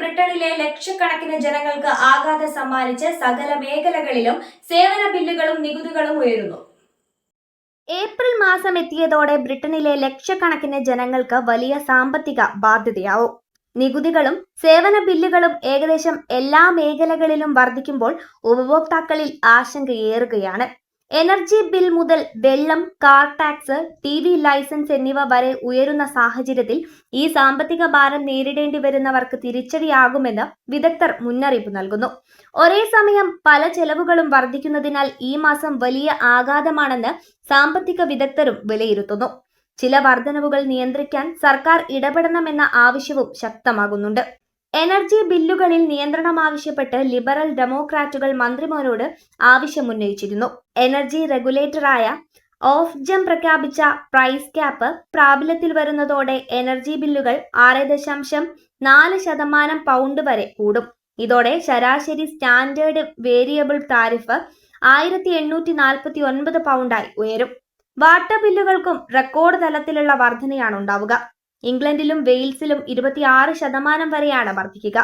ബ്രിട്ടനിലെ ലക്ഷക്കണക്കിന് ജനങ്ങൾക്ക് ആഘാതം സമ്മാനിച്ച് സകല മേഖലകളിലും സേവന ബില്ലുകളും നികുതികളും ഉയരുന്നു. ഏപ്രിൽ മാസം എത്തിയതോടെ ബ്രിട്ടനിലെ ലക്ഷക്കണക്കിന് ജനങ്ങൾക്ക് വലിയ സാമ്പത്തിക ബാധ്യതയാവും. നികുതികളും സേവന ബില്ലുകളും ഏകദേശം എല്ലാ മേഖലകളിലും വർദ്ധിക്കുമ്പോൾ ഉപഭോക്താക്കളിൽ ആശങ്കയേറുകയാണ്. എനർജി ബിൽ മുതൽ വെള്ളം, കാർ ടാക്സ്, TV ലൈസൻസ് എന്നിവ വരെ ഉയരുന്ന സാഹചര്യത്തിൽ ഈ സാമ്പത്തിക ഭാരം നേരിടേണ്ടി വരുന്നവർക്ക് തിരിച്ചടിയാകുമെന്ന് വിദഗ്ധർ മുന്നറിയിപ്പ് നൽകുന്നു. ഒരേ സമയം പല ചെലവുകളും വർദ്ധിക്കുന്നതിനാൽ ഈ മാസം വലിയ ആഘാതമാണെന്ന് സാമ്പത്തിക വിദഗ്ധരും വിലയിരുത്തുന്നു. ചില വർധനവുകൾ നിയന്ത്രിക്കാൻ സർക്കാർ ഇടപെടണമെന്ന ആവശ്യവും ശക്തമാകുന്നുണ്ട്. എനർജി ബില്ലുകളിൽ നിയന്ത്രണം ആവശ്യപ്പെട്ട് ലിബറൽ ഡെമോക്രാറ്റുകൾ മന്ത്രിമാരോട് ആവശ്യമുന്നയിച്ചിരുന്നു. എനർജി റെഗുലേറ്ററായ ഓഫ്ജം പ്രഖ്യാപിച്ച പ്രൈസ് ക്യാപ്പ് പ്രാബല്യത്തിൽ വരുന്നതോടെ എനർജി ബില്ലുകൾ 6.4% പൗണ്ട് വരെ കൂടും. ഇതോടെ ശരാശരി സ്റ്റാൻഡേർഡ് വേരിയബിൾ താരിഫ് 1849 പൗണ്ടായി ഉയരും. വാട്ടർ ബില്ലുകൾക്കും റെക്കോർഡ് തലത്തിലുള്ള വർധനയാണ് ഉണ്ടാവുക. ഇംഗ്ലണ്ടിലും വെയിൽസിലും 26% വരെയാണ് വർദ്ധിക്കുക.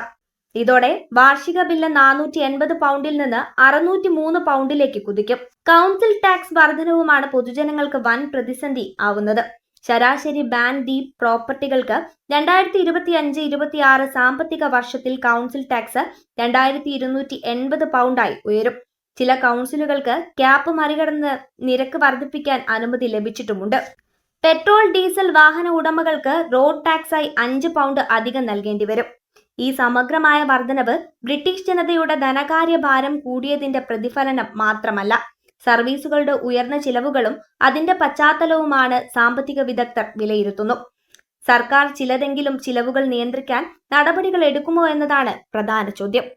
ഇതോടെ വാർഷിക ബില്ല് 480 പൗണ്ടിൽ നിന്ന് 603 പൗണ്ടിലേക്ക് കുതിക്കും. കൗൺസിൽ ടാക്സ് വർധനവുമാണ് പൊതുജനങ്ങൾക്ക് വൻ പ്രതിസന്ധി ആവുന്നത്. ശരാശരി ബാൻഡ് ഡി പ്രോപ്പർട്ടികൾക്ക് 2025-26 സാമ്പത്തിക വർഷത്തിൽ കൗൺസിൽ ടാക്സ് 2280 പൗണ്ടായി ഉയരും. ചില കൗൺസിലുകൾക്ക് ക്യാപ്പ് മറികടന്ന് നിരക്ക് വർദ്ധിപ്പിക്കാൻ അനുമതി ലഭിച്ചിട്ടുമുണ്ട്. പെട്രോൾ, ഡീസൽ വാഹന ഉടമകൾക്ക് റോഡ് ടാക്സായി 5 പൗണ്ട് അധികം നൽകേണ്ടി വരും. ഈ സമഗ്രമായ വർധനവ് ബ്രിട്ടീഷ് ജനതയുടെ ധനകാര്യ ഭാരം കൂടിയതിന്റെ പ്രതിഫലനം മാത്രമല്ല, സർവീസുകളുടെ ഉയർന്ന ചിലവുകളും അതിന്റെ പശ്ചാത്തലവുമാണ് സാമ്പത്തിക വിദഗ്ധർ വിലയിരുത്തുന്നു. സർക്കാർ ചിലതെങ്കിലും ചിലവുകൾ നിയന്ത്രിക്കാൻ നടപടികൾ എടുക്കുമോ എന്നതാണ് പ്രധാന ചോദ്യം.